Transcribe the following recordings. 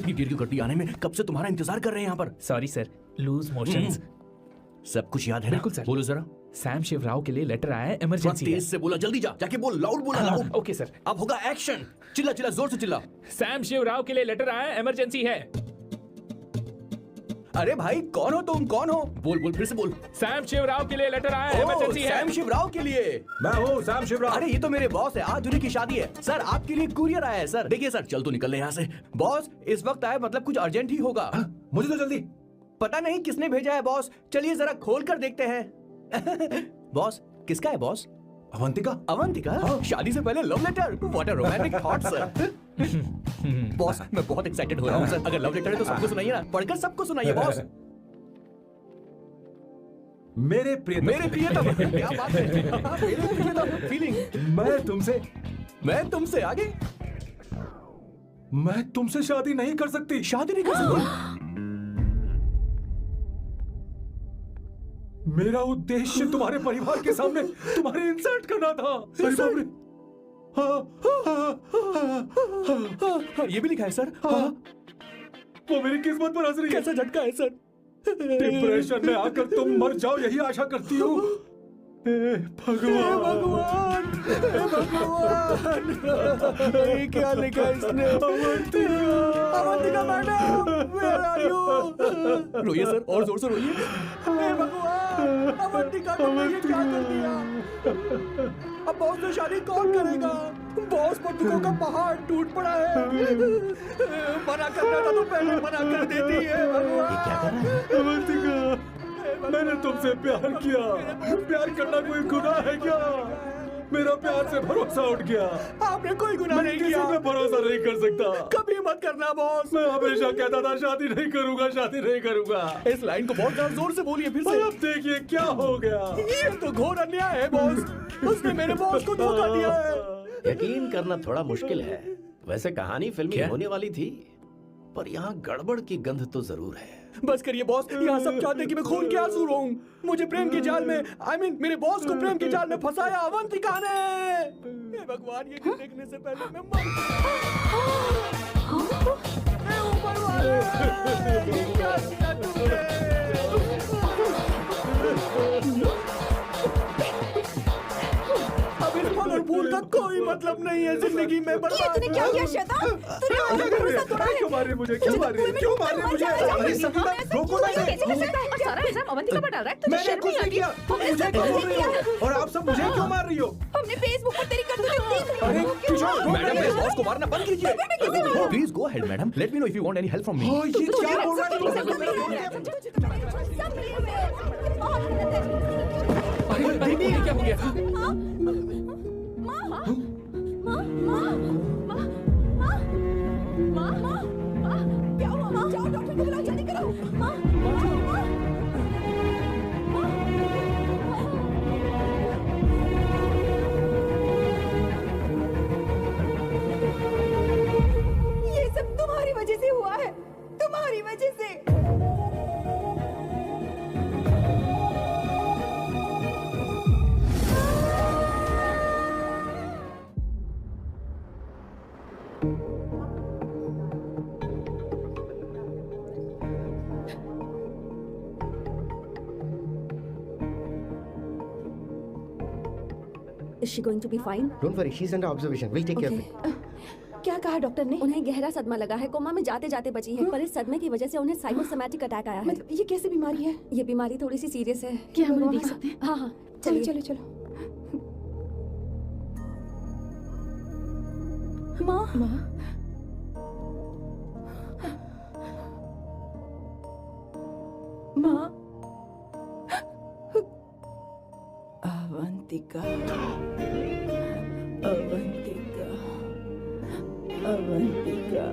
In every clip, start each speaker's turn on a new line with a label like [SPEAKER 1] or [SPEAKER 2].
[SPEAKER 1] इतनी देर क्यों करती आने में? कब से तुम्हारा इंतजार कर रहे हैं यहाँ पर।
[SPEAKER 2] Sorry sir, loose motions.
[SPEAKER 1] सब कुछ याद है ना?
[SPEAKER 2] बिल्कुल सर।
[SPEAKER 1] बोलो जरा।
[SPEAKER 2] सैम शिवराव के लिए लेटर आया है, इमरजेंसी है।
[SPEAKER 1] तेज से बोला, जल्दी जा, जाके बोल, लाउड बोला, लाउड।
[SPEAKER 2] Okay sir.
[SPEAKER 1] अब होगा एक्शन। चिल्ला चिल्ला, जोर से चिल्ला।
[SPEAKER 2] सैम शिवराव के लिए लेटर आया है, इमरजेंसी है।
[SPEAKER 1] अरे भाई कौन हो तुम, कौन हो? बोल बोल, फिर से बोल।
[SPEAKER 2] सैम शिवराव के लिए लेटर आया है, इमरजेंसी है।
[SPEAKER 1] सैम शिवराव के लिए?
[SPEAKER 3] मैं हूँ सैम शिवराव।
[SPEAKER 1] अरे ये तो मेरे बॉस है, आज उन्हीं की शादी है। सर आपके लिए कुरियर आया है सर। देखिए सर, चल तो निकल ले यहाँ से। बॉस इस वक्त आए, मतलब कुछ अर्जेंट ही होगा।
[SPEAKER 3] मुझे तो जल्दी।
[SPEAKER 1] पता नहीं किसने भेजा है बॉस, चलिए जरा खोल कर देखते हैं। बॉस किसका है बॉस?
[SPEAKER 3] अवंतिका।
[SPEAKER 1] अवंतिका?
[SPEAKER 3] हाँ।
[SPEAKER 1] शादी से पहले love letter, what a romantic thought sir. Boss मैं बहुत एक्साइटेड हो रहा हूँ सर। अगर लव लेटर है तो सबको सुनाइए ना, पढ़कर सबको सुनाइए बॉस।
[SPEAKER 3] मेरे प्रियतम।
[SPEAKER 1] मेरे प्रियतम, क्या बात है। मेरे प्रियतम, फीलिंग। मैं तुमसे आगे।
[SPEAKER 3] मैं तुमसे शादी नहीं कर सकती।
[SPEAKER 1] शादी नहीं कर सकती?
[SPEAKER 3] मेरा उद्देश्य तुम्हारे परिवार के सामने तुम्हारे इंसल्ट करना था। अरे बाप रे।
[SPEAKER 1] ये भी लिखा है सर।
[SPEAKER 3] वो मेरी किस्मत पर हंस रही है।
[SPEAKER 1] कैसा झटका है सर।
[SPEAKER 3] डिप्रेशन में आकर तुम मर जाओ, यही आशा करती हूँ। भगवान
[SPEAKER 1] भगवान, ये क्या लिखा है इसने? Avantika madam, where are you? रोइए सर, और जोर से रोइए। हे भगवान, अवंतिका तुमने ये क्या कर दिया? अब बॉस से शादी कौन करेगा? बॉस पर दुखों का पहाड़ टूट पड़ा है। मना करना था तो पहले मना कर देती है। भगवान ये क्या कर रहा है?
[SPEAKER 3] अवंतिका, मैंने तुमसे प्यार किया। प्यार करना कोई गुनाह है क्या? मेरा प्यार से भरोसा उठ गया।
[SPEAKER 1] आपने कोई गुनाह नहीं किया।
[SPEAKER 3] मैं भरोसा नहीं कर सकता।
[SPEAKER 1] कभी मत करना बॉस।
[SPEAKER 3] मैं हमेशा कहता था शादी नहीं करूंगा, शादी नहीं करूंगा।
[SPEAKER 1] इस लाइन को बहुत ज्यादा जोर से बोलिए फिर से।
[SPEAKER 3] अब देखिए क्या हो गया।
[SPEAKER 1] ये तो घोर अन्याय है बॉस। उसने मेरे बॉस को धोखा दिया है।
[SPEAKER 4] यकीन करना थोड़ा मुश्किल है। वैसे कहानी फिल्मी होने वाली थी, पर यहाँ गड़बड़ की गंध तो जरूर है।
[SPEAKER 1] बस करिए बॉस, यहाँ सब चाहते हैं कि मैं खून के आंसू रोऊं। मुझे प्रेम के जाल में, मेरे बॉस को प्रेम के जाल में फंसाया अवंतिका ने। हे भगवान, ये देखने से पहले मैं मर। हे ऊपर वाले, क्या किया तुमने? अब इस फल और फूल का कोई मतलब नहीं है जिंदगी में।
[SPEAKER 5] ये तूने क्या किया शैतान? तूने मुझे भरोसा तोड़ा है।
[SPEAKER 3] क्यों मार रही मुझे? क्यों मार रही? क्यों मार रही मुझे? अरे समीरा, रोको ना इसे।
[SPEAKER 5] सारा इल्जाम अवंतिका पर डाल रहा है। तुझे
[SPEAKER 3] मैंने
[SPEAKER 5] शर्म
[SPEAKER 3] कुछ
[SPEAKER 5] नहीं
[SPEAKER 3] नहीं किया।
[SPEAKER 5] आती?
[SPEAKER 3] तुम
[SPEAKER 5] हमने
[SPEAKER 3] मुझे
[SPEAKER 5] सब
[SPEAKER 3] क्यों
[SPEAKER 5] कुछ
[SPEAKER 3] बोल रही
[SPEAKER 5] किया।
[SPEAKER 3] हो? और आप सब मुझे क्यों मार रही हो?
[SPEAKER 5] हमने फेसबुक पर तेरी करतूतें देख ली।
[SPEAKER 3] अरे किशोर,
[SPEAKER 1] मैडम मेरे बॉस को मारना बंद कीजिए। Please go ahead madam, let me know if you want any help from me.
[SPEAKER 3] ये क्या बोल रहा है?
[SPEAKER 2] अरे ये क्या हो गया?
[SPEAKER 5] क्या हुआ? जाओ डॉक्टर को बुलाओ, जल्दी करो। ये सब तुम्हारी वजह से हुआ है, तुम्हारी वजह से।
[SPEAKER 6] Is she going to be fine?
[SPEAKER 7] Don't worry, she's under observation. We'll take care of it.
[SPEAKER 6] क्या कहा डॉक्टर ने? उन्हें गहरा सदमा लगा है, कोमा में जाते जाते बची है, पर इस सदमे की वजह से उन्हें साइकोसोमैटिक अटैक आया है।
[SPEAKER 5] मतलब ये कैसी बीमारी है?
[SPEAKER 6] ये बीमारी थोड़ी सी सीरियस है।
[SPEAKER 5] क्या हम उन्हें देख सकते हैं?
[SPEAKER 6] हाँ हाँ,
[SPEAKER 5] चलो
[SPEAKER 6] चलिए।
[SPEAKER 5] चलो चलो। माँ, माँ,
[SPEAKER 8] अवंतिका, अवंतिका, अवंतिका,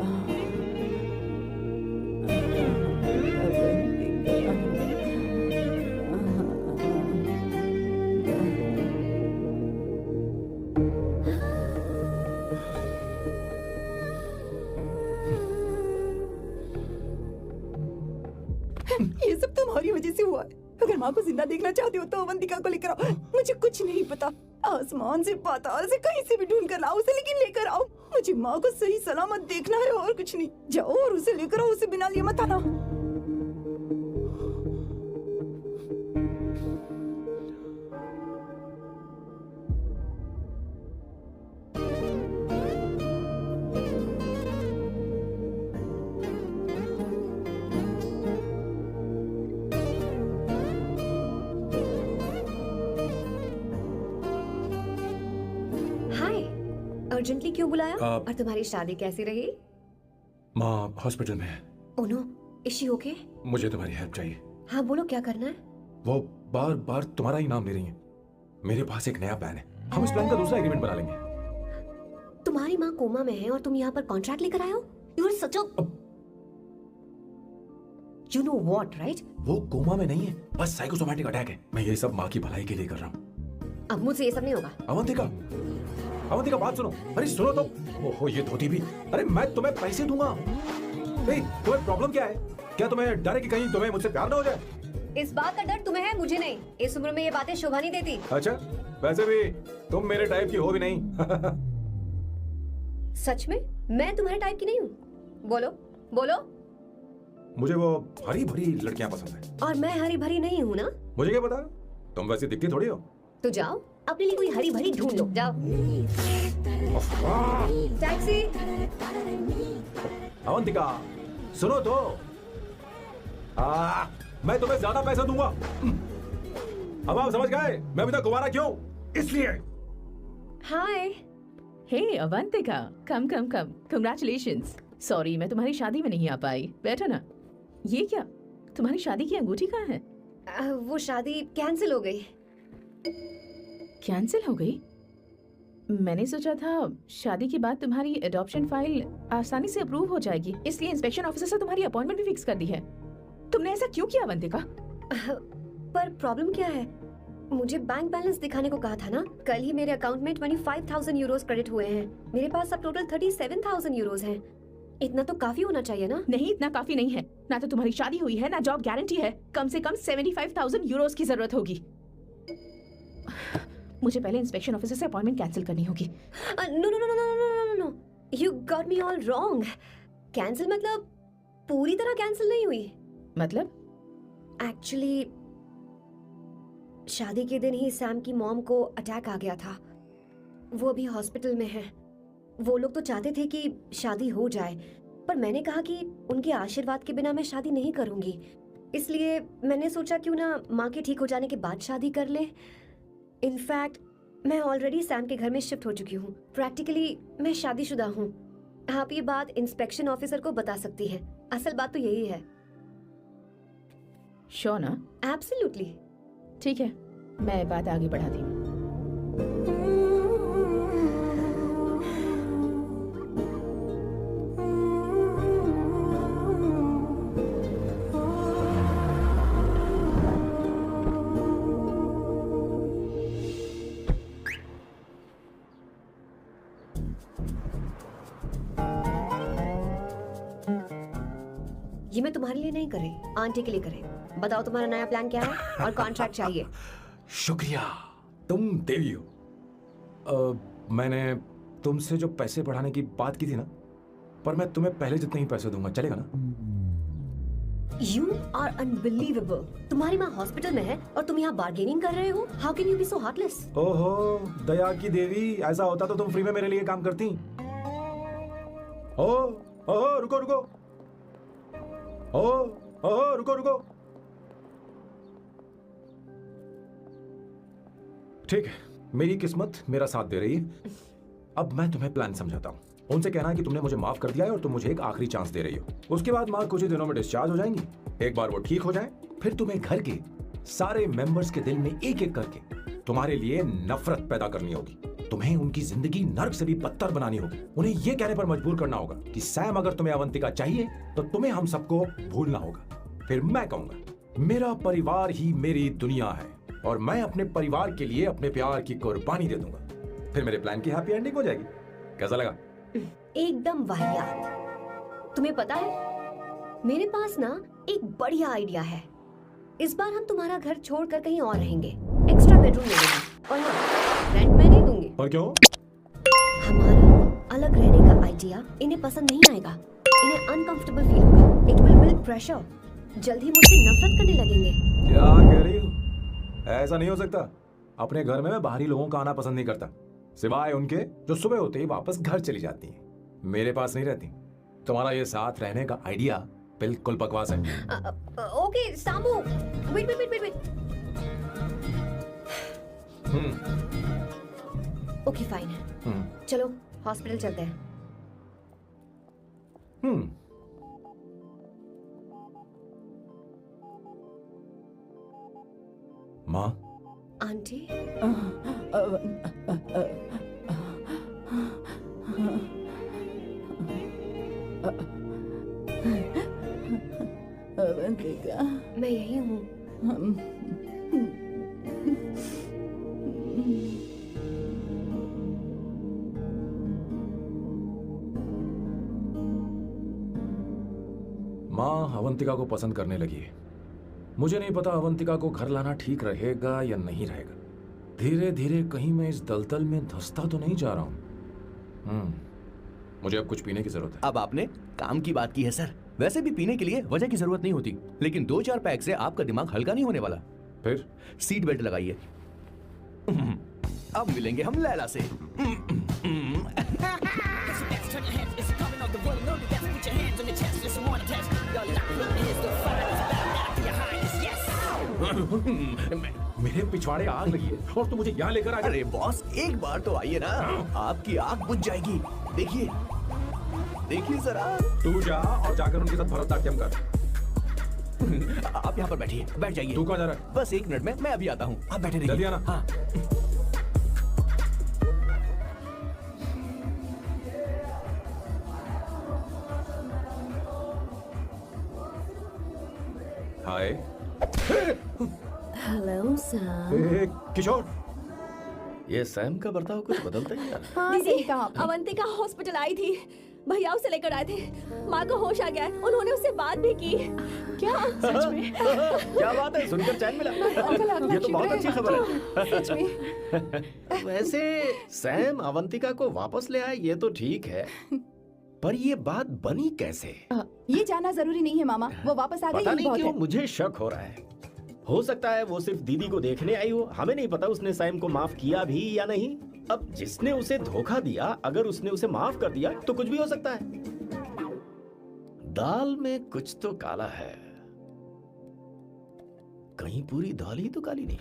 [SPEAKER 5] ये सब तुम्हारी वजह से हुआ है। अगर माँ को जिंदा देखना चाहते हो तो अवंतिका को लेकर आओ। मुझे कुछ नहीं पता, आसमान से पाताल से कहीं से भी ढूंढ कर लाओ उसे, लेकिन लेकर आओ। मुझे माँ को सही सलामत देखना है और कुछ नहीं। जाओ और उसे लेकर आओ, उसे बिना लिए मत आना।
[SPEAKER 8] अर्जेंटली क्यों बुलाया?
[SPEAKER 3] आप-
[SPEAKER 8] और तुम्हारी शादी कैसी रही?
[SPEAKER 3] माँ हॉस्पिटल में है।
[SPEAKER 8] Oh no, is she okay?
[SPEAKER 3] मुझे तुम्हारी हेल्प चाहिए।
[SPEAKER 8] हाँ बोलो, क्या करना है?
[SPEAKER 3] वो बार बार तुम्हारा ही नाम ले रही है। मेरे पास एक नया प्लान है, हम इस प्लान का दूसरा एग्रीमेंट बना लेंगे।
[SPEAKER 8] तुम्हारी माँ कोमा में है और तुम यहाँ पर कॉन्ट्रैक्ट लेकर आए हो? You are such a you know what, right?
[SPEAKER 3] वो कोमा में नहीं है, बस साइकोसोमैटिक अटैक है। मैं ये सब माँ की भलाई के लिए कर रहा हूँ।
[SPEAKER 8] अब मुझसे ये सब नहीं होगा।
[SPEAKER 3] अवंतिका, अवंतिका बात सुनो। अरे सुनो तो। ओहो ये धोती भी। अरे मैं तुम्हें पैसे दूंगा। तुम्हें प्रॉब्लम क्या है? क्या तुम्हें डर है कि कहीं तुम्हें मुझसे प्यार ना हो जाए?
[SPEAKER 8] इस बात का डर तुम्हें है, मुझे नहीं। इस उम्र में ये बातें शोभा नहीं देती।
[SPEAKER 3] अच्छा, वैसे भी तुम मेरे टाइप की हो भी नहीं।
[SPEAKER 8] सच में मैं तुम्हारे टाइप की नहीं हूँ। बोलो बोलो।
[SPEAKER 3] मुझे वो हरी भरी लड़कियां पसंद है।
[SPEAKER 8] और मैं हरी भरी नहीं हूँ ना?
[SPEAKER 3] मुझे क्या पता, तुम वैसे दिखती थोड़ी हो।
[SPEAKER 8] तो जाओ अपने लिए कोई हरी भरी ढूंढ लो, जाओ। टैक्सी।
[SPEAKER 3] अवंतिका सुनो तो। मैं तुम्हें ज्यादा पैसा दूंगा। अब आप समझ गए मैं अभी तक कुंवारा क्यों? इसलिए।
[SPEAKER 8] हाय।
[SPEAKER 9] हे अवंतिका, कम कम कम, कंग्रेचुलेशंस। सॉरी मैं तुम्हारी शादी में नहीं आ पाई। बैठो ना। ये क्या, तुम्हारी शादी की अंगूठी कहाँ है?
[SPEAKER 8] वो शादी कैंसिल हो गई।
[SPEAKER 9] कैंसिल हो गई? मैंने सोचा था शादी के बाद तुम्हारी एडॉप्शन फाइल आसानी से अप्रूव हो जाएगी, इसलिए इंस्पेक्शन ऑफिसर से तुम्हारी अपॉइंटमेंट भी फिक्स कर दी है। तुमने ऐसा क्यों किया अवंतिका?
[SPEAKER 8] पर प्रॉब्लम क्या है? मुझे बैंक बैलेंस दिखाने को कहा था ना। कल ही मेरे अकाउंट में 25,000 यूरोस क्रेडिट हुए हैं। मेरे पास अब टोटल 37,000 यूरोस हैं। इतना तो काफी होना चाहिए ना?
[SPEAKER 9] नहीं, इतना काफी नहीं है। ना तो तुम्हारी शादी हुई है, ना जॉब गारंटी है। कम से कम 75,000 यूरोस की जरूरत होगी। मुझे पहले इंस्पेक्शन ऑफिसर से अपॉइंटमेंट कैंसिल करनी होगी।
[SPEAKER 8] No no no no no no no, you got me all wrong. Cancel मतलब पूरी तरह कैंसिल नहीं हुई।
[SPEAKER 9] मतलब?
[SPEAKER 8] एक्चुअली शादी के दिन ही सैम की मॉम को अटैक आ गया था। वो अभी हॉस्पिटल में है। वो लोग तो चाहते थे कि शादी हो जाए, पर मैंने कहा कि उनके आशीर्वाद के बिना मैं शादी नहीं करूंगी। इसलिए मैंने सोचा क्यों ना माँ के ठीक हो जाने के बाद शादी कर ले। इनफैक्ट मैं ऑलरेडी सैम के घर में शिफ्ट हो चुकी हूँ। प्रैक्टिकली मैं शादीशुदा हूँ। आप ये बात इंस्पेक्शन ऑफिसर को बता सकती हैं। असल बात तो यही है।
[SPEAKER 9] श्योर ना?
[SPEAKER 8] एब्सोल्युटली।
[SPEAKER 9] ठीक है, मैं बात आगे बढ़ाती हूँ।
[SPEAKER 8] ये मैं तुम्हारे लिए नहीं कर रही, आंटी के लिए कर रही। बताओ तुम्हारा नया प्लान क्या है और कॉन्ट्रैक्ट चाहिए।
[SPEAKER 3] शुक्रिया, तुम देवी हो। मैंने तुमसे जो पैसे बढ़ाने की बात की थी ना, पर मैं तुम्हें पहले जितने ही पैसे दूंगा, चलेगा ना?
[SPEAKER 8] You are unbelievable। तुम्हारी माँ हॉस्पिटल में है और तुम यहाँ बार्गेनिंग कर रहे हो। How can you be so heartless?
[SPEAKER 3] ओहो दया की देवी, ऐसा होता तो तुम फ्री में मेरे लिए काम करती। ओहो रुको रुको। ओहो रुको रुको। ठीक है, मेरी किस्मत मेरा साथ दे रही है। अब मैं तुम्हें प्लान समझाता हूँ। उनसे कहना है कि तुमने मुझे माफ कर दिया है और तुम मुझे एक आखिरी चांस दे रही हो। उसके बाद माँ कुछ ही दिनों में डिस्चार्ज हो जाएंगी। एक बार वो ठीक हो जाए, फिर तुम्हें घर के सारे मेंबर्स के दिल में एक एक करके तुम्हारे लिए नफरत पैदा करनी होगी। तुम्हें उनकी जिंदगी नर्क से भी बदतर बनानी होगी। उन्हें यह कहने पर मजबूर करना होगा कि सैम अगर तुम्हें अवंतिका चाहिए तो तुम्हें हम सबको भूलना होगा। फिर मैं कहूंगा मेरा परिवार ही मेरी दुनिया है और मैं अपने परिवार के लिए अपने प्यार की कुर्बानी दे दूंगा। फिर मेरे प्लान की हैप्पी एंडिंग हो जाएगी। कैसा लगा?
[SPEAKER 8] एकदम वाहियात। तुम्हें पता है मेरे पास ना एक बढ़िया आइडिया है। इस बार हम तुम्हारा घर छोड़कर कहीं और रहेंगे। एक्स्ट्रा बेडरूम ले लेंगे। और हाँ, रेंट मैं नहीं दूंगी।
[SPEAKER 3] और क्यों?
[SPEAKER 8] हमारा अलग रहने का आइडिया इन्हें पसंद नहीं आएगा। इन्हें अनकंफर्टेबल फील होगा। It will build pressure. जल्दी मुझसे नफरत करने लगेंगे।
[SPEAKER 3] क्या कह रही हो? ऐसा नहीं हो सकता। अपने घर में मैं बाहरी लोगों का आना पसंद नहीं करता, सिवाय उनके जो सुबह होते ही वापस घर चली जाती हैं। मेरे पास नहीं रहती। तुम्हारा ये साथ रहने का आइडिया बिल्कुल बकवास है।
[SPEAKER 8] Okay Samu, wait wait wait wait. Okay fine. चलो हॉस्पिटल चलते हैं।
[SPEAKER 3] माँ,
[SPEAKER 8] आंटी,
[SPEAKER 5] अवंतिका,
[SPEAKER 8] मैं यही हूँ।
[SPEAKER 3] माँ अवंतिका को पसंद करने लगी है। मुझे नहीं पता अवंतिका को घर लाना ठीक रहेगा या नहीं रहेगा। धीरे धीरे कहीं मैं इस दलदल में धंसता तो नहीं जा रहा हूँ। मुझे अब कुछ पीने की जरूरत है।
[SPEAKER 1] अब आपने काम की बात की है सर। वैसे भी पीने के लिए वजह की जरूरत नहीं होती, लेकिन 2-4 पैक से आपका दिमाग हल्का नहीं होने वाला।
[SPEAKER 3] फिर
[SPEAKER 1] सीट बेल्ट लगाइए। अब मिलेंगे हम लैला से।
[SPEAKER 3] मेरे पिछवाड़े आग लगी है और तू मुझे यहाँ लेकर आ गया।
[SPEAKER 1] अरे बॉस, एक बार तो आइए ना, आपकी आग बुझ जाएगी। देखिए देखिए जरा।
[SPEAKER 3] तू जा और जाकर उनके साथ भरतनाट्यम कर।
[SPEAKER 1] आप यहाँ पर बैठिए, बैठ जाइए।
[SPEAKER 3] तू कहाँ जा रहा है?
[SPEAKER 1] बस 1 मिनट में मैं अभी आता हूँ, आप बैठे रहिए।
[SPEAKER 3] जल्दी आना।
[SPEAKER 1] हाँ।
[SPEAKER 3] हाय।
[SPEAKER 6] Hello sir.
[SPEAKER 3] ए, किशोर।
[SPEAKER 4] ये सैम का बर्ताव कुछ बदलता ही यार।
[SPEAKER 6] हाँ सही कहा। अवंतिका हॉस्पिटल आई थी, भैया उसे लेकर आए थे। माँ को होश आ गया है, उन्होंने उससे बात भी की। क्या सच में?
[SPEAKER 4] क्या बात है, सुनकर चैन मिला। ये तो बहुत अच्छी खबर है।
[SPEAKER 6] सच में।
[SPEAKER 4] वैसे सैम अवंतिका को वापस ले आए ये तो ठीक है, पर ये बात बनी कैसे?
[SPEAKER 5] ये जानना जरूरी नहीं है मामा, वो वापस आ गई।
[SPEAKER 4] पता नहीं
[SPEAKER 5] बहुत
[SPEAKER 4] क्यों
[SPEAKER 5] है।
[SPEAKER 4] मुझे शक हो रहा है। हो सकता है वो सिर्फ दीदी को देखने आई हो। हमें नहीं पता उसने सैम को माफ किया भी या नहीं। अब जिसने उसे धोखा दिया, अगर उसने उसे माफ कर दिया तो कुछ भी हो सकता है। दाल में कुछ तो काला है। कहीं पूरी दाल ही तो काली नहीं।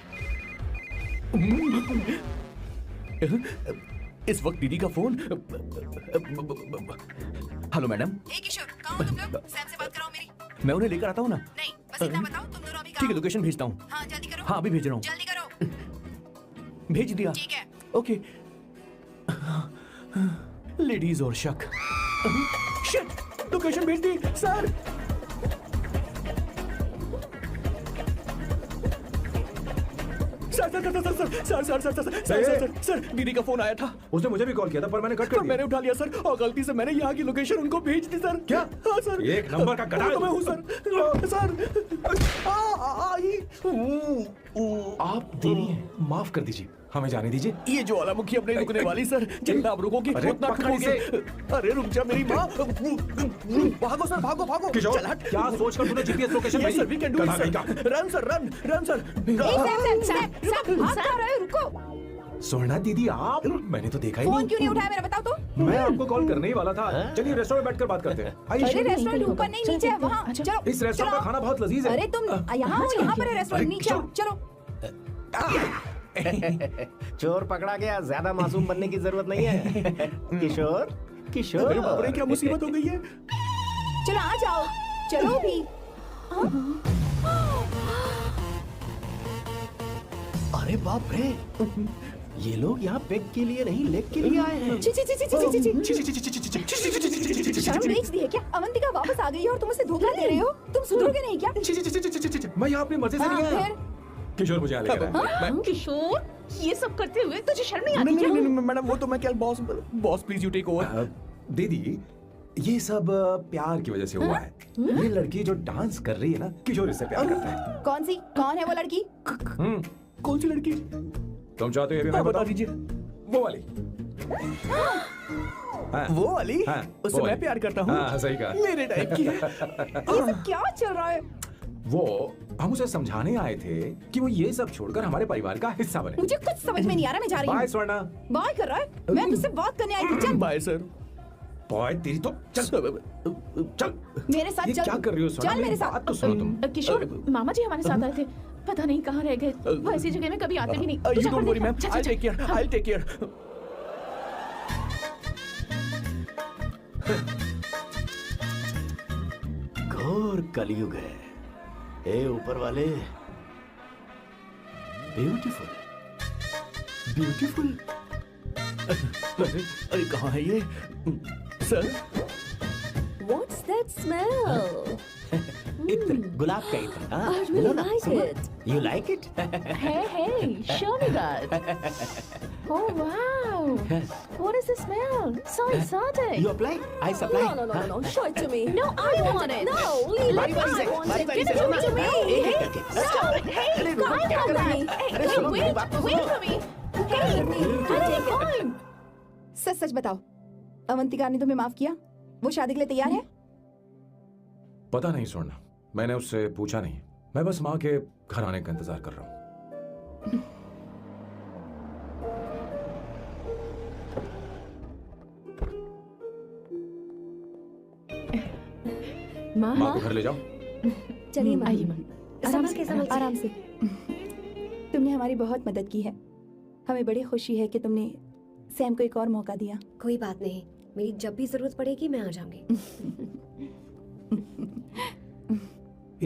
[SPEAKER 1] इस वक्त दीदी का फोन। Hello madam.
[SPEAKER 5] किशोर, कहाँ हो तुम लोग? सैम से बात कराओ मेरी।
[SPEAKER 1] मैं उन्हें लेकर आता हूँ ना।
[SPEAKER 5] नहीं, बस इतना बताओ तुम दोनों अभी
[SPEAKER 1] ठीक है,
[SPEAKER 5] कहाँ
[SPEAKER 1] लोकेशन भेजता हूँ।
[SPEAKER 5] हो? हाँ जल्दी करो।
[SPEAKER 1] हाँ अभी भेज रहा हूँ।
[SPEAKER 5] जल्दी करो।
[SPEAKER 1] भेज दिया।
[SPEAKER 5] ठीक है।
[SPEAKER 1] ओके। लेडीज और शक। शिट, लोकेशन भेज दी सर। सर दीदी का फोन आया था।
[SPEAKER 3] उसने मुझे भी कॉल किया था पर मैंने कट कर दिया।
[SPEAKER 1] मैंने उठा लिया सर, और गलती से मैंने यहाँ की लोकेशन उनको भेज दी सर।
[SPEAKER 3] क्या?
[SPEAKER 1] हाँ सर।
[SPEAKER 3] एक नंबर का गधा है
[SPEAKER 1] तो मैं
[SPEAKER 3] तू।
[SPEAKER 1] हूँ सर।
[SPEAKER 3] आप दीदी हैं, माफ कर दीजिए, हमें जाने दीजिए।
[SPEAKER 1] ये ज्वालामुखी अपने रुकने वाली सर। जितना आप रुकोगे
[SPEAKER 3] अरे
[SPEAKER 1] उतना
[SPEAKER 3] पकड़
[SPEAKER 1] ठुकोगे।
[SPEAKER 3] इसे।
[SPEAKER 1] अरे रुक जा मेरी माँ। भागो सर, भागो भागो।
[SPEAKER 3] किशोर,
[SPEAKER 1] चल हट।
[SPEAKER 3] क्या सोचकर तूने जीपीएस लोकेशन
[SPEAKER 1] Yes,
[SPEAKER 3] भेजी?
[SPEAKER 1] sir, we can do it,
[SPEAKER 3] गधा
[SPEAKER 1] sir.
[SPEAKER 3] कहीं का।
[SPEAKER 1] Run, sir, run, run, sir.
[SPEAKER 5] Sam, भाग कहाँ रहे हो? रुको।
[SPEAKER 3] स्वर्णा दीदी आप, मैंने तो देखा ही
[SPEAKER 5] फोन
[SPEAKER 3] नहीं।
[SPEAKER 5] क्यों नहीं उठाया मेरा, बताओ तो।
[SPEAKER 3] मैं आपको कॉल करने ही वाला था। चलिए रेस्टोरेंट में बैठकर बात करते हैं। आइए।
[SPEAKER 5] अरे रेस्टोरेंट ऊपर नहीं, नीचे है, वहाँ। चलो।
[SPEAKER 3] इस रेस्टोरेंट का खाना बहुत लजीज है।
[SPEAKER 5] अरे तुम यहाँ हो, यहाँ पर है रेस्टोरेंट, नीचे आओ, चलो।
[SPEAKER 4] चोर पकड़ा गया, ज्यादा मासूम बनने की जरूरत नहीं है। किशोर, किशोर।
[SPEAKER 1] अरे बाप रे, क्या मुसीबत हो गई है।
[SPEAKER 5] चलो आ जाओ, चलो भी।
[SPEAKER 4] अरे बाप रे, ये लोग यहाँ पेग के लिए नहीं लेग के लिए आए हैं।
[SPEAKER 5] ची ची ची ची ची ची ची। शर्म बेच दी है क्या? अवंतिका वापस आ गई है और तुम उसे धोखा दे रहे हो? तुम सुधरोगे नहीं क्या?
[SPEAKER 3] मैं यहाँ अपनी मर्जी से नहीं आया।
[SPEAKER 5] फिर
[SPEAKER 3] किशोर मुझे यहाँ लेकर आया।
[SPEAKER 9] किशोर, ये सब करते हुए तुझे शर्म नहीं आती क्या?
[SPEAKER 1] नहीं मैडम, वो तो मैं क्या boss please you take over.
[SPEAKER 3] दीदी, ये सब प्यार की वजह से हुआ है। ये लड़की जो डांस कर रही है ना, किशोर इससे प्यार करता है।
[SPEAKER 5] कौन सी? कौन है वो लड़की?
[SPEAKER 1] कौन सी लड़की?
[SPEAKER 3] तुम चाहते हो ये भी मैं
[SPEAKER 1] बता
[SPEAKER 3] बताऊं?
[SPEAKER 1] दीजिए।
[SPEAKER 3] वो वाली। हाँ,
[SPEAKER 1] वो वाली?
[SPEAKER 3] हाँ,
[SPEAKER 1] उससे
[SPEAKER 3] वो
[SPEAKER 1] मैं
[SPEAKER 3] वाली।
[SPEAKER 1] प्यार करता हूँ।
[SPEAKER 3] हाँ, सही कहा।
[SPEAKER 1] मेरे टाइप की है।
[SPEAKER 5] ये सब क्या चल रहा है?
[SPEAKER 3] वो हम उसे समझाने आए थे कि वो ये सब छोड़कर हमारे परिवार का हिस्सा बने।
[SPEAKER 5] मुझे कुछ समझ में नहीं आ रहा, मैं जा रही
[SPEAKER 3] बाय
[SPEAKER 5] हूँ।
[SPEAKER 3] स्वर्णा।
[SPEAKER 5] बाय कर रहा है? मैं तुझसे बात करने आई थी, चल।
[SPEAKER 1] Bye sir.
[SPEAKER 3] बॉय तेरी तो चल चल।
[SPEAKER 5] मेरे साथ
[SPEAKER 3] ये
[SPEAKER 5] चल।
[SPEAKER 3] क्या कर रही हो स्वर्णा?
[SPEAKER 5] चल मेरे
[SPEAKER 3] मेरी
[SPEAKER 5] साथ।
[SPEAKER 3] बात तो सुनो तुम।
[SPEAKER 9] किशोर, मामा जी हमारे साथ आए थे, पता नहीं कहाँ रह गए। वो ऐसी जगह में कभी आते भी नहीं। तू
[SPEAKER 1] यू
[SPEAKER 9] जा
[SPEAKER 1] डोंट
[SPEAKER 9] कर
[SPEAKER 1] वरी
[SPEAKER 9] देखा।
[SPEAKER 1] मैम,
[SPEAKER 9] चल,
[SPEAKER 1] आई
[SPEAKER 9] चल,
[SPEAKER 1] take care, I take care.
[SPEAKER 4] घोर कलयुग है। ए ऊपर वाले, ब्यूटीफुल ब्यूटीफुल।
[SPEAKER 1] अरे कहाँ है ये? Sir,
[SPEAKER 6] What's that smell?
[SPEAKER 4] इत्र, गुलाब का इत्र।
[SPEAKER 6] I really like it.
[SPEAKER 4] You like it?
[SPEAKER 9] Hey, hey, show me that. Oh wow, what is the smell? So exotic.
[SPEAKER 4] You apply, I supply.
[SPEAKER 6] No, show it to me.
[SPEAKER 9] No, I want it.
[SPEAKER 6] No, leave
[SPEAKER 4] बारी
[SPEAKER 6] it.
[SPEAKER 4] बारी से,
[SPEAKER 6] I want
[SPEAKER 4] बारी
[SPEAKER 6] it.
[SPEAKER 4] बारी
[SPEAKER 6] Give
[SPEAKER 4] से
[SPEAKER 6] it
[SPEAKER 4] सुनो।
[SPEAKER 6] to me.
[SPEAKER 4] एक एक करके।
[SPEAKER 9] Stop it. Hey,
[SPEAKER 4] अरे
[SPEAKER 9] I
[SPEAKER 4] रुको, क्या
[SPEAKER 9] want
[SPEAKER 4] कर रही
[SPEAKER 9] that.
[SPEAKER 4] हो?
[SPEAKER 9] Hey,
[SPEAKER 4] अरे
[SPEAKER 9] hey,
[SPEAKER 4] सुनो, मेरी
[SPEAKER 9] wait,
[SPEAKER 4] बात तो
[SPEAKER 9] wait
[SPEAKER 4] सुनो।
[SPEAKER 9] for me. Hey, I'll take time.
[SPEAKER 5] सच सच बताओ, अवंतिका ने तुम्हें माफ किया? वो शादी के लिए तैयार है?
[SPEAKER 3] पता नहीं स्वर्णा, मैंने उससे पूछा नहीं। मैं बस माँ के घर आने का इंतजार कर रहा हूँ।
[SPEAKER 9] माँ,
[SPEAKER 3] माँ को घर ले जाओ।
[SPEAKER 6] चलिए माँ।
[SPEAKER 9] आइए माँ।
[SPEAKER 5] आराम से,
[SPEAKER 8] संभल के।
[SPEAKER 5] आराम से। तुमने हमारी बहुत मदद की है। हमें बड़ी खुशी है कि तुमने सैम को एक और मौका दिया।
[SPEAKER 8] कोई बात नहीं, मेरी जब भी जरूरत पड़ेगी मैं आ जाऊंगी।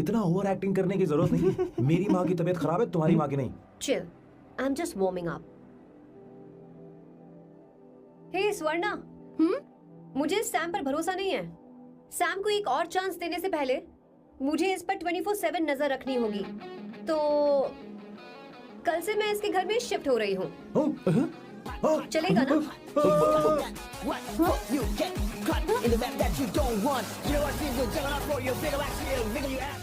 [SPEAKER 3] इतना ओवर एक्टिंग करने की जरूरत नहीं है। मेरी माँ की तबीयत खराब है, तुम्हारी माँ की नहीं।
[SPEAKER 8] Chill, I am just warming up. Hey Swarna, मुझे सैम पर भरोसा नहीं है। सैम को एक और चांस देने से पहले मुझे इस पर 24/7 नजर रखनी होगी। तो कल से मैं इसके घर में शिफ्ट हो रही हूँ। चलेगा ना?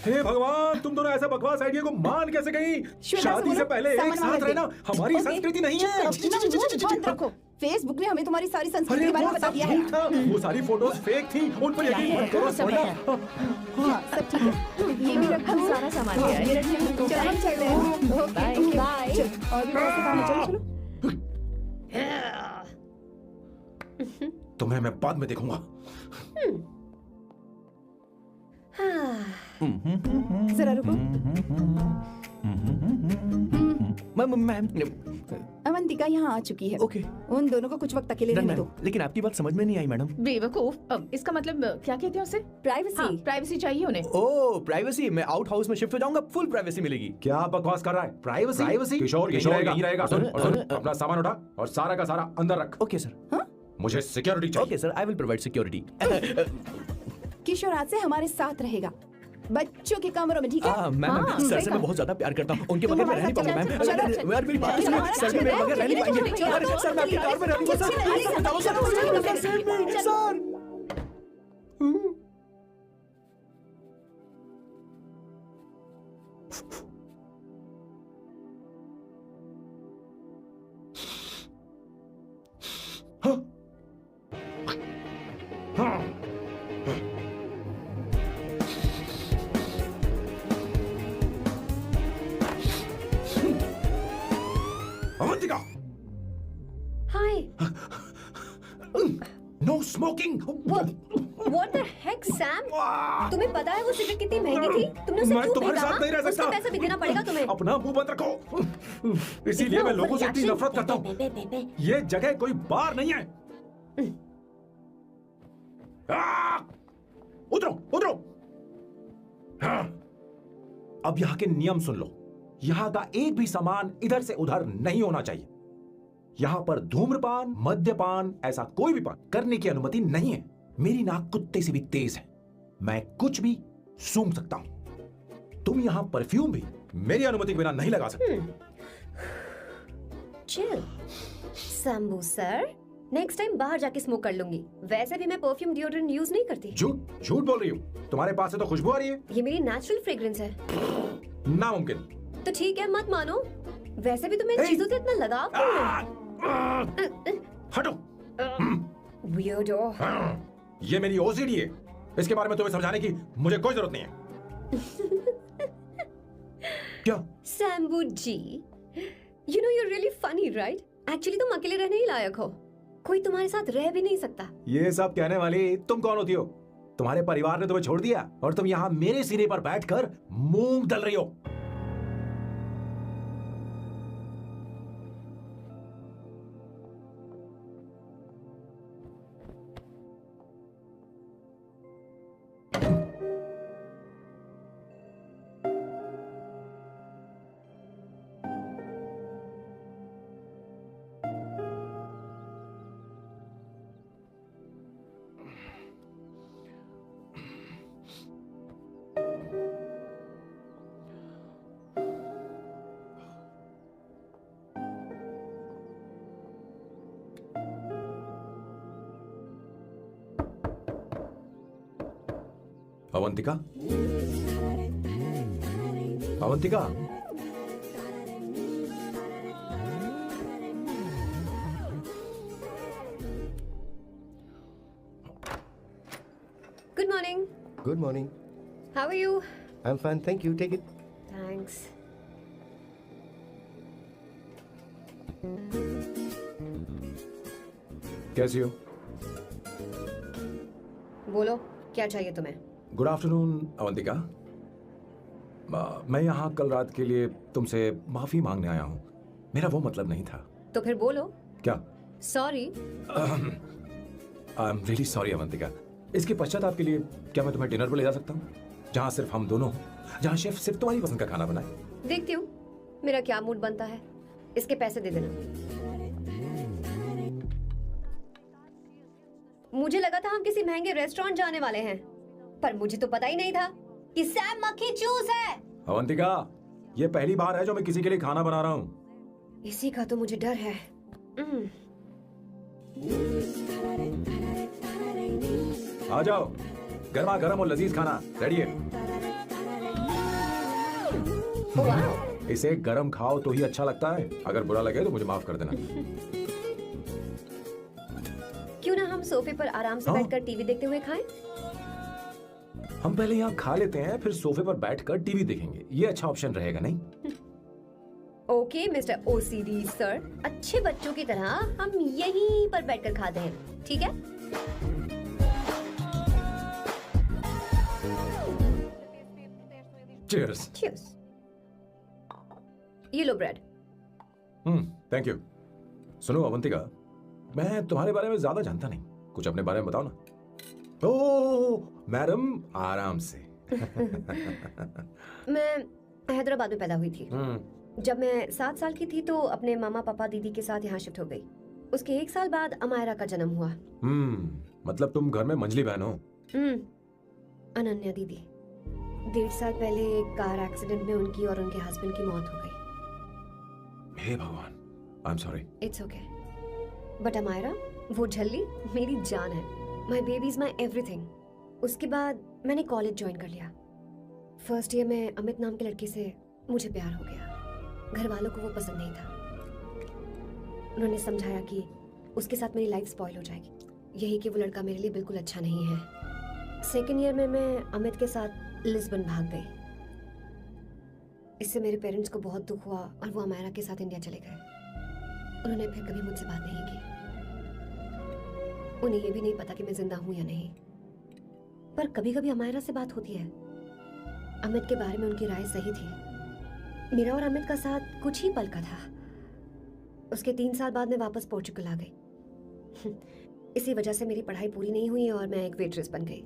[SPEAKER 3] हे भगवान, तुम दोनों ऐसा बकवास आइडिया को मान कैसे गई? शादी से पहले एक साथ रहना हमारी संस्कृति नहीं है।
[SPEAKER 5] बंद रखो। फेसबुक ने हमें तुम्हारी सारी संस्कृति
[SPEAKER 3] अरे
[SPEAKER 5] के बारे में
[SPEAKER 3] वो
[SPEAKER 5] बता
[SPEAKER 3] सब
[SPEAKER 5] दिया है।
[SPEAKER 3] झूठ था। वो सारी फोटोज फेक थी, उन पर यकीन मत करो स्वर्णा।
[SPEAKER 5] हाँ, सब ठीक है। ये भी रखो।
[SPEAKER 9] हम सारा सामान ले आए।
[SPEAKER 5] चलो हम चलते हैं। Okay,
[SPEAKER 6] bye.
[SPEAKER 5] चलो, और भी बहुत से काम है। चलो चलो।
[SPEAKER 3] तुम्हें मैं बाद में देखूंगा।
[SPEAKER 5] जरा रुको।
[SPEAKER 1] मैम,
[SPEAKER 5] अवंतिका यहाँ आ चुकी है।
[SPEAKER 1] ओके।
[SPEAKER 5] उन दोनों को कुछ वक्त अकेले
[SPEAKER 1] डन
[SPEAKER 5] रहने
[SPEAKER 1] मैम,
[SPEAKER 5] दो।
[SPEAKER 1] लेकिन आपकी बात समझ में नहीं आई मैडम।
[SPEAKER 9] बेवकूफ, अब इसका मतलब क्या कहते हैं उसे?
[SPEAKER 6] Privacy.
[SPEAKER 9] हाँ, प्राइवेसी चाहिए उन्हें।
[SPEAKER 1] ओह, प्राइवेसी। मैं आउट हाउस में शिफ्ट हो जाऊंगा, फुल प्राइवेसी मिलेगी।
[SPEAKER 3] क्या बकवास कर रहा है? प्राइवेसी? प्राइवेसी? किशोर यहीं रहेगा। सुन, अपना सामान उठा और सारा का सारा अंदर रख।
[SPEAKER 1] Okay sir.
[SPEAKER 3] मुझे सिक्योरिटी चाहिए।
[SPEAKER 1] Okay sir, I will provide security.
[SPEAKER 5] Kishore आज से हमारे साथ रहेगा, बच्चों के कमरों में, ठीक है?
[SPEAKER 1] मैम,
[SPEAKER 9] हाँ,
[SPEAKER 1] सर
[SPEAKER 9] सही
[SPEAKER 1] से
[SPEAKER 9] कहा।
[SPEAKER 1] मैं बहुत ज्यादा प्यार करता हूँ। उनके
[SPEAKER 5] तुम
[SPEAKER 1] बगैर मैं
[SPEAKER 5] हमारे
[SPEAKER 1] रह नहीं
[SPEAKER 5] साथ
[SPEAKER 1] पाऊंगा
[SPEAKER 5] चलो,
[SPEAKER 1] मैम।
[SPEAKER 5] चलो,
[SPEAKER 1] यार मेरी बात सुनिए। सर मेरे बगैर रह नहीं पाएंगे। अरे सर, मैं आपके कार में रहूंगा सर। प्लीज बताओ sir. Sir.
[SPEAKER 3] Avantika,
[SPEAKER 8] hi.
[SPEAKER 3] No smoking.
[SPEAKER 8] What the heck, Sam? तुम्हें पता है वो सिगरेट कितनी महंगी थी? तुमने उसे
[SPEAKER 3] मैं
[SPEAKER 8] क्यों
[SPEAKER 3] तुम्हारे
[SPEAKER 8] खरीदा?
[SPEAKER 3] साथ नहीं रह सकता।
[SPEAKER 8] उसका पैसा भी देना पड़ेगा तुम्हें।
[SPEAKER 3] अपना मुंह बंद रखो। इसीलिए मैं लोगों से इतनी नफरत करता हूँ। ये जगह कोई बार नहीं है। उतरो, उतरो। हाँ। अब यहाँ के नियम सुन लो। यहाँ का एक भी सामान इधर से उधर नहीं होना चाहिए। यहाँ पर धूम्रपान, मद्यपान, ऐसा कोई भी पान करने की अनुमति नहीं है। मेरी नाक कुत्ते से भी तेज है, मैं कुछ भी सूंघ सकता हूं। तुम यहाँ परफ्यूम भी मेरी अनुमति के बिना नहीं लगा सकते।
[SPEAKER 8] Chill Shambhu sir, next time बाहर जाके स्मोक कर लूंगी। वैसे भी मैं परफ्यूम डिओड्रेंट यूज नहीं करती।
[SPEAKER 3] झूठ झूठ बोल रही हूँ। तुम्हारे पास से तो खुशबू आ रही है।
[SPEAKER 8] ये मेरी नेचुरल फ्रेग्रेंस है।
[SPEAKER 3] नामुमकिन।
[SPEAKER 8] तो ठीक है, मत मानो वैसे भी तुम्हें इन चीजों से इतना लगाव क्यों है?
[SPEAKER 3] हटो।
[SPEAKER 8] Weirdo.
[SPEAKER 3] ये मेरी ओसीडी है, इसके बारे में तुम्हें समझाने की मुझे कोई जरूरत नहीं है। क्या?
[SPEAKER 8] सैम्बू जी, you know you're really funny, right? Actually तुम अकेले रहने ही लायक हो, कोई तुम्हारे साथ रह भी नहीं सकता।
[SPEAKER 3] ये सब कहने वाली तुम कौन होती हो? तुम्हारे परिवार ने तुम्हें छोड़ दिया और तुम यहाँ मेरे सीने पर बैठकर मूंग दल रही हो। Avantika, Avantika,
[SPEAKER 8] Good morning.
[SPEAKER 7] Good morning.
[SPEAKER 8] How are you?
[SPEAKER 7] I'm fine, thank you. Take it.
[SPEAKER 8] Thanks.
[SPEAKER 3] कैसी हो?
[SPEAKER 8] बोलो, क्या चाहिए तुम्हें?
[SPEAKER 3] Good afternoon Avantika. मैं यहाँ कल रात के लिए तुमसे माफी मांगने आया हूँ। मेरा वो मतलब नहीं था।
[SPEAKER 8] तो फिर बोलो।
[SPEAKER 3] क्या?
[SPEAKER 8] Sorry.
[SPEAKER 3] I am really sorry Avantika. इसके पश्चाताप के लिए क्या मैं तुम्हें डिनर पर ले जा सकता हूँ, जहाँ सिर्फ हम दोनों हों, जहाँ शेफ सिर्फ तुम्हारी पसंद का खाना बनाए?
[SPEAKER 8] देखती हूँ मेरा क्या मूड बनता है। इसके पैसे दे देना। मुझे लगा था हम किसी महंगे रेस्टोरेंट जाने वाले हैं, पर मुझे तो पता ही नहीं था कि सैम मक्खी चूस है।
[SPEAKER 3] अवंतिका, ये पहली बार है जो मैं किसी के लिए खाना बना रहा हूँ।
[SPEAKER 8] इसी का तो मुझे डर है।
[SPEAKER 3] आ जाओ, गर्मा गर्म और लजीज खाना रेडी है। इसे गरम खाओ तो ही अच्छा लगता है। अगर बुरा लगे तो मुझे माफ कर देना।
[SPEAKER 8] क्यों ना हम सोफे पर आराम से बैठकर टीवी देखते हुए खाएं?
[SPEAKER 3] हम पहले यहाँ खा लेते हैं, फिर सोफे पर बैठकर टीवी देखेंगे। ये अच्छा ऑप्शन रहेगा नहीं?
[SPEAKER 8] ओके मिस्टर ओसीडी सर, अच्छे बच्चों की तरह हम यहीं पर बैठकर खाते हैं, ठीक है?
[SPEAKER 3] चीयर्स।
[SPEAKER 8] चीयर्स। ये लो ब्रेड।
[SPEAKER 3] Thank you. सुनो अवंतिका, मैं तुम्हारे बारे में ज्यादा जानता नहीं, कुछ अपने बारे में बताओ ना। ओह मैडम, आराम से।
[SPEAKER 8] मैं हैदराबाद में पैदा हुई थी। जब मैं 7 साल की थी तो अपने मामा पापा दीदी के साथ यहाँ शिफ्ट हो गई। उसके 1 साल बाद अमायरा का जन्म हुआ।
[SPEAKER 3] मतलब तुम घर में मंझली बहन हो?
[SPEAKER 8] अनन्या दीदी। 1.5 साल पहले एक कार एक्सीडेंट में उनकी और उनके हस्बैंड की मौत हो गई।
[SPEAKER 3] हे भगवान, I am sorry.
[SPEAKER 8] It's okay. But Amayra, वो झल्ली मेरी जान है। My baby is my everything. उसके बाद मैंने कॉलेज ज्वाइन कर लिया। फर्स्ट ईयर में अमित नाम के लड़के से मुझे प्यार हो गया। घर वालों को वो पसंद नहीं था। उन्होंने समझाया कि उसके साथ मेरी लाइफ स्पॉइल हो जाएगी, यही कि वो लड़का मेरे लिए बिल्कुल अच्छा नहीं है। सेकेंड ईयर में मैं अमित के साथ लिस्बन भाग गई। इससे मेरे पेरेंट्स को बहुत दुख हुआ और वो अमायरा के साथ इंडिया चले गए। उन्होंने फिर कभी मुझसे बात नहीं की। उन्हें ये भी नहीं पता कि मैं जिंदा हूं या नहीं। पर कभी कभी अमायरा से बात होती है। अमित के बारे में उनकी राय सही थी। मेरा और अमित का साथ कुछ ही पल का था। उसके 3 साल बाद मैं वापस पोर्चुगल आ गई। इसी वजह से मेरी पढ़ाई पूरी नहीं हुई और मैं एक वेट्रेस बन गई।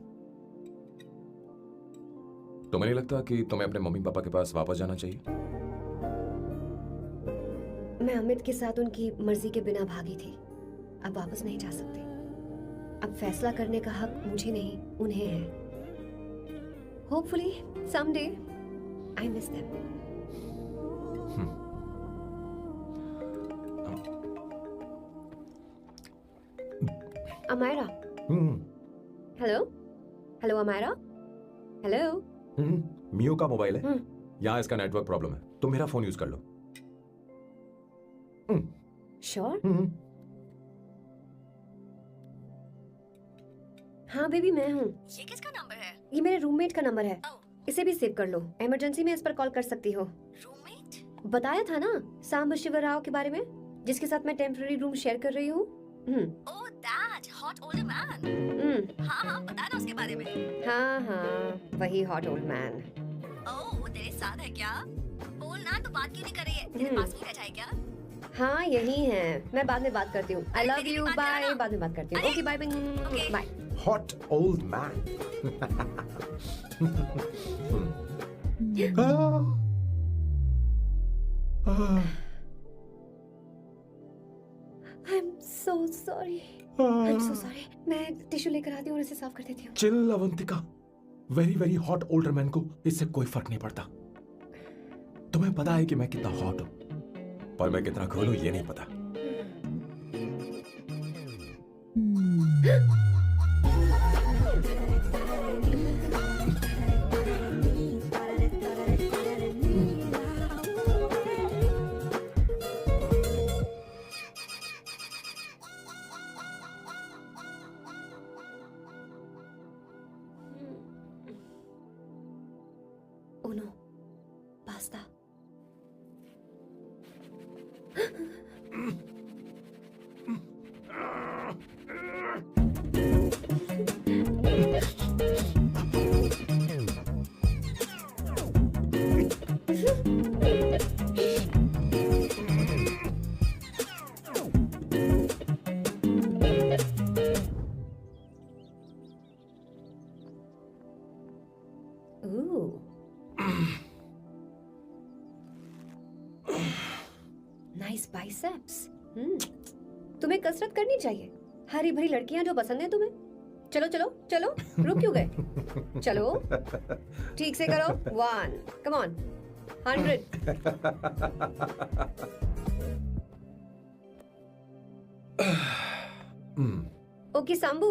[SPEAKER 3] तुम्हें नहीं लगता कि तुम्हें अपने मम्मी पापा के पास वापस जाना चाहिए?
[SPEAKER 8] मैं अमित के साथ उनकी मर्जी के बिना भागी थी। अब वापस नहीं जा सकती। अब फैसला करने का हक मुझे नहीं, उन्हें है। Hopefully someday I miss them. Amayra. Hello hello Amayra. Hello.
[SPEAKER 3] मियो का मोबाइल है। यहाँ इसका नेटवर्क प्रॉब्लम है, तुम मेरा फोन यूज कर लो।
[SPEAKER 8] श्योर? हाँ बेबी मैं हूँ।
[SPEAKER 6] ये किसका नंबर है?
[SPEAKER 8] ये मेरे रूममेट का नंबर है। इसे भी सेव कर लो, इमरजेंसी में इस पर कॉल कर सकती हो।
[SPEAKER 6] रूममेट?
[SPEAKER 8] बताया था ना सांब शिवराव के बारे में, जिसके साथ मैं टेम्पररी रूम शेयर कर रही हूँ।
[SPEAKER 6] Oh that hot old man. हाँ बता ना उसके बारे में।
[SPEAKER 8] हाँ वही हॉट ओल्ड मैन।
[SPEAKER 6] ओह वो तेरे साथ है क्या? बोल ना, तो बात क्यों नहीं कर रही है? तेरे पास में बैठा है क्या?
[SPEAKER 8] हाँ यही है, मैं बाद में बात करती हूँ। I love you, bye. बाद में बात करती हूँ। Okay bye bye.
[SPEAKER 3] Hot old man.
[SPEAKER 8] I'm so sorry. I'm so sorry. मैं टिश्यू लेकर आती हूँ और इसे साफ कर देती हूँ।
[SPEAKER 3] Chill Avantika, very very hot older man को इससे कोई फर्क नहीं पड़ता। तुम्हें पता है कि मैं कितना हॉट हूँ, पर मैं कितना कूल हूँ ये नहीं पता।
[SPEAKER 8] Uno, pasta. Ooh. Nice biceps. तुम्हें कसरत करनी चाहिए। हरी भरी लड़कियां जो पसंद है तुम्हें। चलो चलो चलो, रुक क्यों गए? चलो ठीक से करो। 1 कम ऑन 100। ओके सांबू,